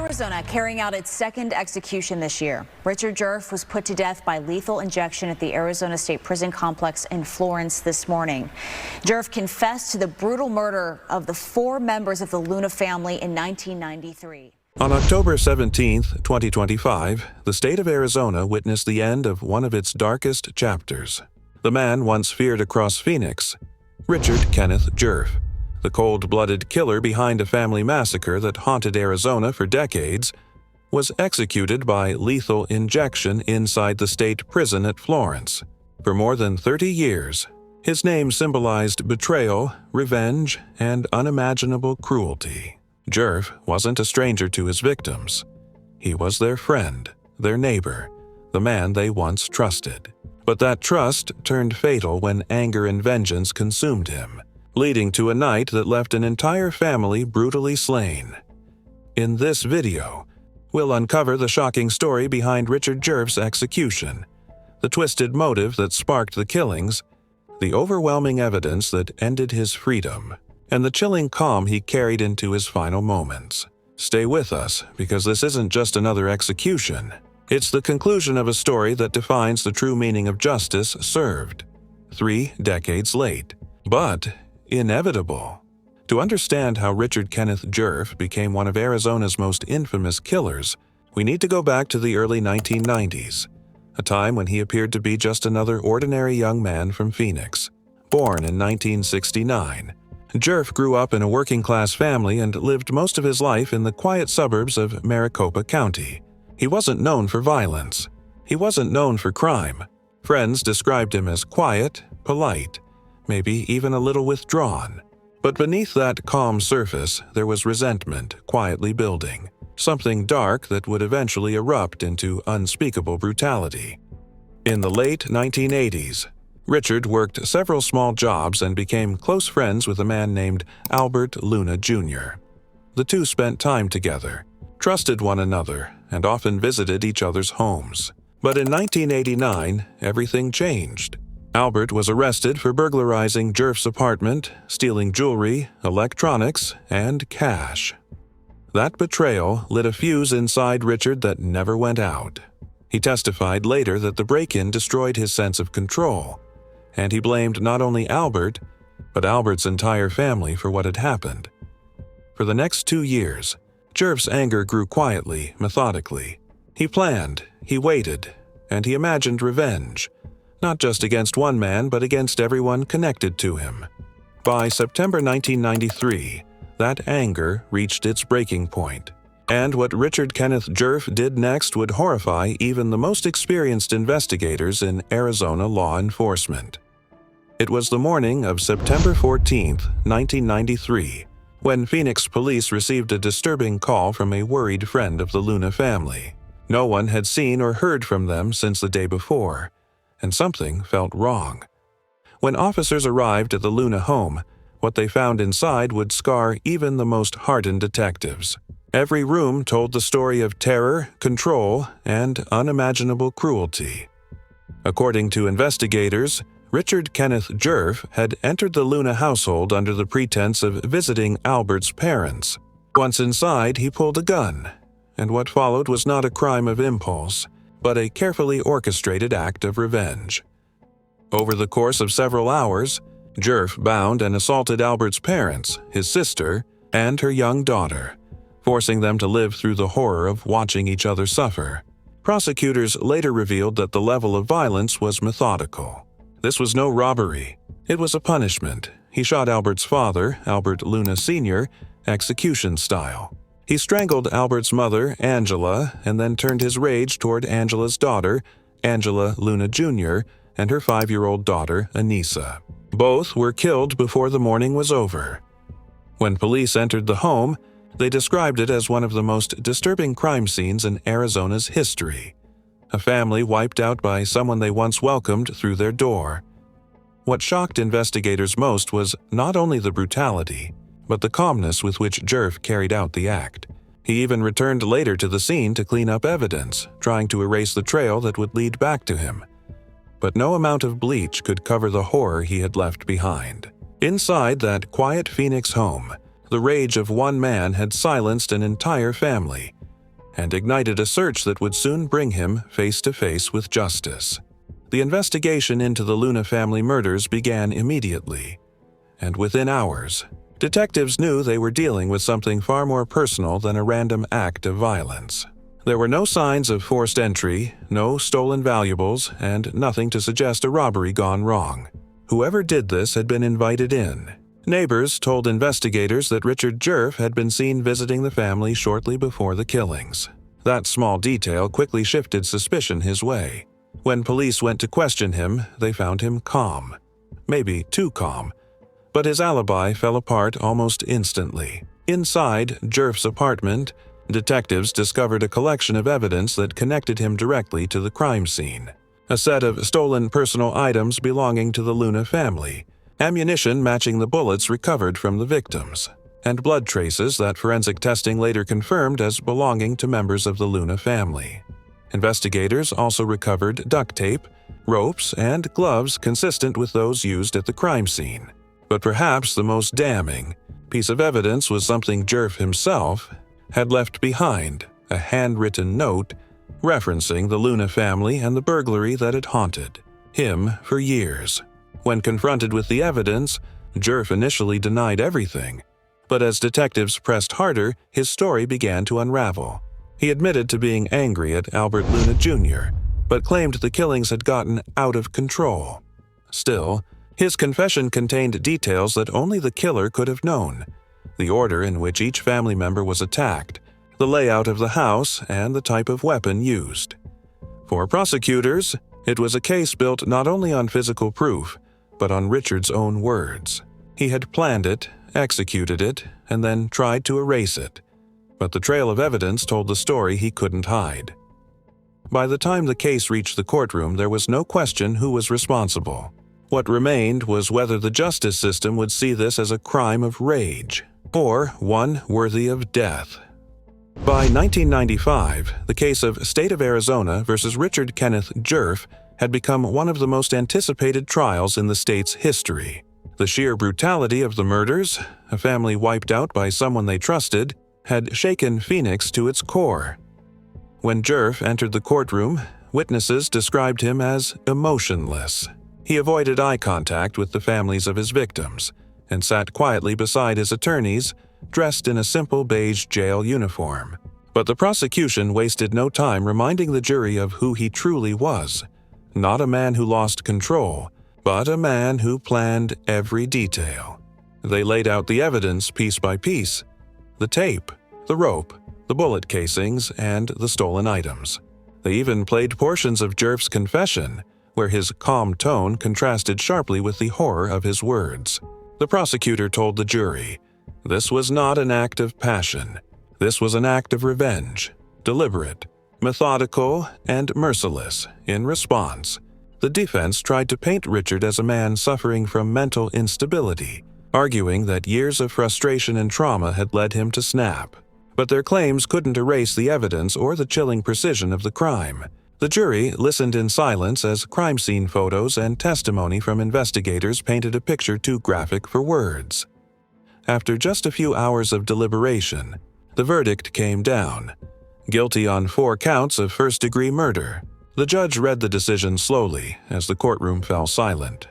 Arizona carrying out its second execution this year. Richard Djerf was put to death by lethal injection at the Arizona State Prison Complex in Florence this morning. Djerf confessed to the brutal murder of the 4 members of the Luna family in 1993. On October 17, 2025, the state of Arizona witnessed the end of one of its darkest chapters. The man once feared across Phoenix, Richard Kenneth Djerf, the cold-blooded killer behind a family massacre that haunted Arizona for decades, was executed by lethal injection inside the state prison at Florence. For more than 30 years, his name symbolized betrayal, revenge, and unimaginable cruelty. Djerf wasn't a stranger to his victims. He was their friend, their neighbor, the man they once trusted. But that trust turned fatal when anger and vengeance consumed him, leading to a night that left an entire family brutally slain. In this video, we'll uncover the shocking story behind Richard Djerf's execution, the twisted motive that sparked the killings, the overwhelming evidence that ended his freedom, and the chilling calm he carried into his final moments. Stay with us, because this isn't just another execution. It's the conclusion of a story that defines the true meaning of justice served, 3 decades late. But inevitable. To understand how Richard Kenneth Djerf became one of Arizona's most infamous killers, we need to go back to the early 1990s, a time when he appeared to be just another ordinary young man from Phoenix. Born in 1969, Djerf grew up in a working-class family and lived most of his life in the quiet suburbs of Maricopa County. He wasn't known for violence. He wasn't known for crime. Friends described him as quiet, polite, maybe even a little withdrawn. But beneath that calm surface, there was resentment quietly building, something dark that would eventually erupt into unspeakable brutality. In the late 1980s, Richard worked several small jobs and became close friends with a man named Albert Luna Jr. The two spent time together, trusted one another, and often visited each other's homes. But in 1989, everything changed. Albert was arrested for burglarizing Djerf's apartment, stealing jewelry, electronics, and cash. That betrayal lit a fuse inside Richard that never went out. He testified later that the break-in destroyed his sense of control, and he blamed not only Albert, but Albert's entire family for what had happened. For the next 2 years, Djerf's anger grew quietly, methodically. He planned, he waited, and he imagined revenge, not just against one man, but against everyone connected to him. By September 1993, that anger reached its breaking point, and what Richard Kenneth Djerf did next would horrify even the most experienced investigators in Arizona law enforcement. It was the morning of September 14, 1993, when Phoenix police received a disturbing call from a worried friend of the Luna family. No one had seen or heard from them since the day before, and something felt wrong. When officers arrived at the Luna home, what they found inside would scar even the most hardened detectives. Every room told the story of terror, control, and unimaginable cruelty. According to investigators, Richard Kenneth Djerf had entered the Luna household under the pretense of visiting Albert's parents. Once inside, he pulled a gun, and what followed was not a crime of impulse, but a carefully orchestrated act of revenge. Over the course of several hours, Djerf bound and assaulted Albert's parents, his sister, and her young daughter, forcing them to live through the horror of watching each other suffer. Prosecutors later revealed that the level of violence was methodical. This was no robbery. It was a punishment. He shot Albert's father, Albert Luna Sr., execution style. He strangled Albert's mother, Angela, and then turned his rage toward Angela's daughter, Angela Luna Jr., and her 5-year-old daughter, Anissa. Both were killed before the morning was over. When police entered the home, they described it as one of the most disturbing crime scenes in Arizona's history. A family wiped out by someone they once welcomed through their door. What shocked investigators most was not only the brutality, but the calmness with which Djerf carried out the act. He even returned later to the scene to clean up evidence, trying to erase the trail that would lead back to him. But no amount of bleach could cover the horror he had left behind. Inside that quiet Phoenix home, the rage of one man had silenced an entire family, and ignited a search that would soon bring him face to face with justice. The investigation into the Luna family murders began immediately, and within hours, detectives knew they were dealing with something far more personal than a random act of violence. There were no signs of forced entry, no stolen valuables, and nothing to suggest a robbery gone wrong. Whoever did this had been invited in. Neighbors told investigators that Richard Djerf had been seen visiting the family shortly before the killings. That small detail quickly shifted suspicion his way. When police went to question him, they found him calm. Maybe too calm. But his alibi fell apart almost instantly. Inside Djerf's apartment, detectives discovered a collection of evidence that connected him directly to the crime scene. A set of stolen personal items belonging to the Luna family, ammunition matching the bullets recovered from the victims, and blood traces that forensic testing later confirmed as belonging to members of the Luna family. Investigators also recovered duct tape, ropes, and gloves consistent with those used at the crime scene. But perhaps the most damning piece of evidence was something Djerf himself had left behind, a handwritten note referencing the Luna family and the burglary that had haunted him for years. When confronted with the evidence, Djerf initially denied everything, but as detectives pressed harder, his story began to unravel. He admitted to being angry at Albert Luna Jr., but claimed the killings had gotten out of control. Still, his confession contained details that only the killer could have known: the order in which each family member was attacked, the layout of the house, and the type of weapon used. For prosecutors, it was a case built not only on physical proof, but on Richard's own words. He had planned it, executed it, and then tried to erase it. But the trail of evidence told the story he couldn't hide. By the time the case reached the courtroom, there was no question who was responsible. What remained was whether the justice system would see this as a crime of rage, or one worthy of death. By 1995, the case of State of Arizona versus Richard Kenneth Djerf had become one of the most anticipated trials in the state's history. The sheer brutality of the murders, a family wiped out by someone they trusted, had shaken Phoenix to its core. When Djerf entered the courtroom, witnesses described him as emotionless. He avoided eye contact with the families of his victims and sat quietly beside his attorneys, dressed in a simple beige jail uniform. But the prosecution wasted no time reminding the jury of who he truly was. Not a man who lost control, but a man who planned every detail. They laid out the evidence piece by piece: the tape, the rope, the bullet casings, and the stolen items. They even played portions of Djerf's confession, where his calm tone contrasted sharply with the horror of his words. The prosecutor told the jury, this was not an act of passion. This was an act of revenge, deliberate, methodical, and merciless. In response, the defense tried to paint Richard as a man suffering from mental instability, arguing that years of frustration and trauma had led him to snap. But their claims couldn't erase the evidence or the chilling precision of the crime. The jury listened in silence as crime scene photos and testimony from investigators painted a picture too graphic for words. After just a few hours of deliberation, the verdict came down: guilty on 4 counts of first-degree murder. The judge read the decision slowly as the courtroom fell silent.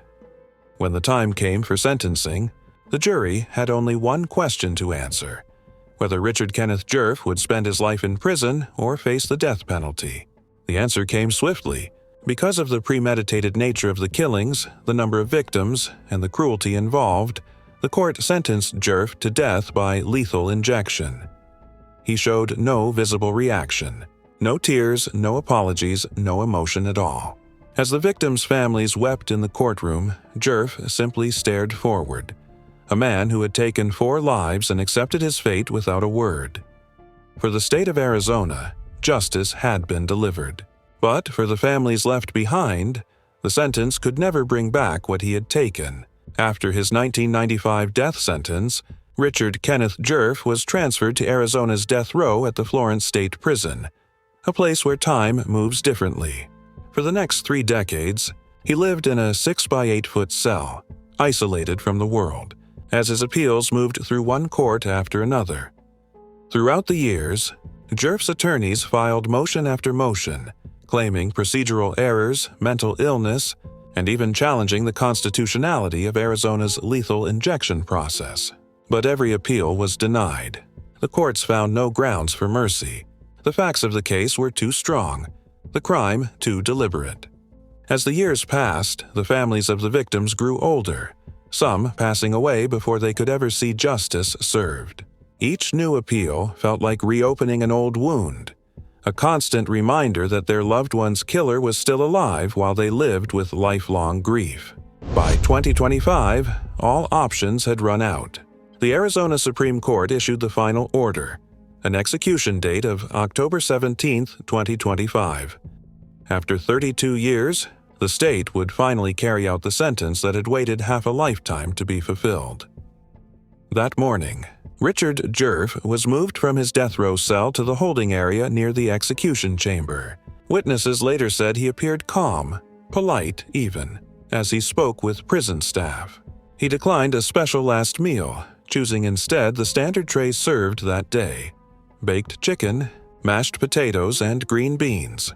When the time came for sentencing, the jury had only one question to answer: whether Richard Kenneth Djerf would spend his life in prison or face the death penalty. The answer came swiftly. Because of the premeditated nature of the killings, the number of victims, and the cruelty involved, the court sentenced Djerf to death by lethal injection. He showed no visible reaction. No tears, no apologies, no emotion at all. As the victims' families wept in the courtroom, Djerf simply stared forward. A man who had taken 4 lives and accepted his fate without a word. For the state of Arizona, justice had been delivered. But for the families left behind, the sentence could never bring back what he had taken. After his 1995 death sentence, Richard Kenneth Djerf was transferred to Arizona's death row at the Florence State Prison, a place where time moves differently. For the next 3 decades, he lived in a 6-by-8-foot cell, isolated from the world, as his appeals moved through one court after another. Throughout the years, Djerf's attorneys filed motion after motion, claiming procedural errors, mental illness, and even challenging the constitutionality of Arizona's lethal injection process. But every appeal was denied. The courts found no grounds for mercy. The facts of the case were too strong, the crime too deliberate. As the years passed, the families of the victims grew older, some passing away before they could ever see justice served. Each new appeal felt like reopening an old wound, a constant reminder that their loved one's killer was still alive while they lived with lifelong grief. By 2025, all options had run out. The Arizona Supreme Court issued the final order, an execution date of October 17, 2025. After 32 years, the state would finally carry out the sentence that had waited half a lifetime to be fulfilled. That morning, Richard Djerf was moved from his death row cell to the holding area near the execution chamber. Witnesses later said he appeared calm, polite even, as he spoke with prison staff. He declined a special last meal, choosing instead the standard tray served that day: baked chicken, mashed potatoes, and green beans.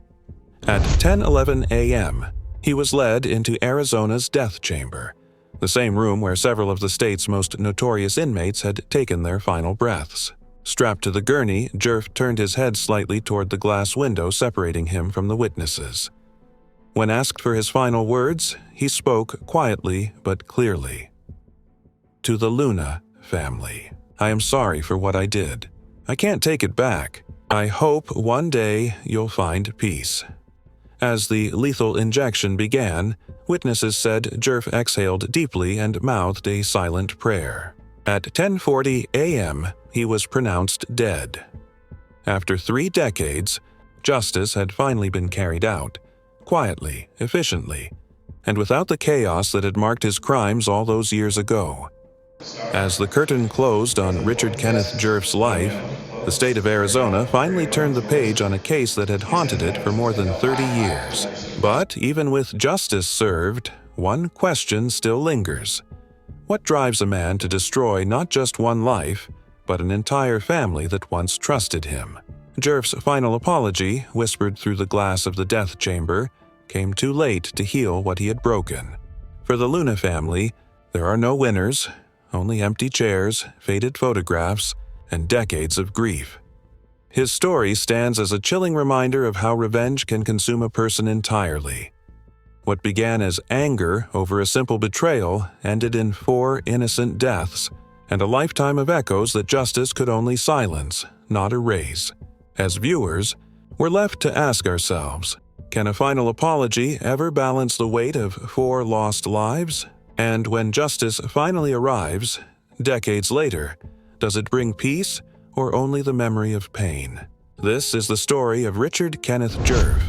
At 10:11 a.m., he was led into Arizona's death chamber, the same room where several of the state's most notorious inmates had taken their final breaths. Strapped to the gurney, Djerf turned his head slightly toward the glass window separating him from the witnesses. When asked for his final words, he spoke quietly but clearly. "To the Luna family, I am sorry for what I did. I can't take it back. I hope one day you'll find peace." As the lethal injection began, witnesses said Djerf exhaled deeply and mouthed a silent prayer. At 10:40 a.m., he was pronounced dead. After 3 decades, justice had finally been carried out, quietly, efficiently, and without the chaos that had marked his crimes all those years ago. As the curtain closed on Richard Kenneth Djerf's life, the state of Arizona finally turned the page on a case that had haunted it for more than 30 years. But even with justice served, one question still lingers. What drives a man to destroy not just one life, but an entire family that once trusted him? Djerf's final apology, whispered through the glass of the death chamber, came too late to heal what he had broken. For the Luna family, there are no winners, only empty chairs, faded photographs, and decades of grief. His story stands as a chilling reminder of how revenge can consume a person entirely. What began as anger over a simple betrayal ended in 4 innocent deaths, and a lifetime of echoes that justice could only silence, not erase. As viewers, we're left to ask ourselves, can a final apology ever balance the weight of 4 lost lives? And when justice finally arrives, decades later, does it bring peace or only the memory of pain? This is the story of Richard Kenneth Djerf,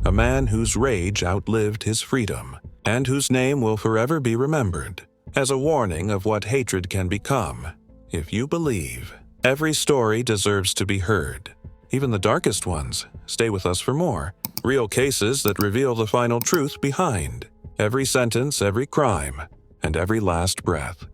a man whose rage outlived his freedom, and whose name will forever be remembered as a warning of what hatred can become. If you believe, every story deserves to be heard, even the darkest ones. Stay with us for more. Real cases that reveal the final truth behind every sentence, every crime, and every last breath.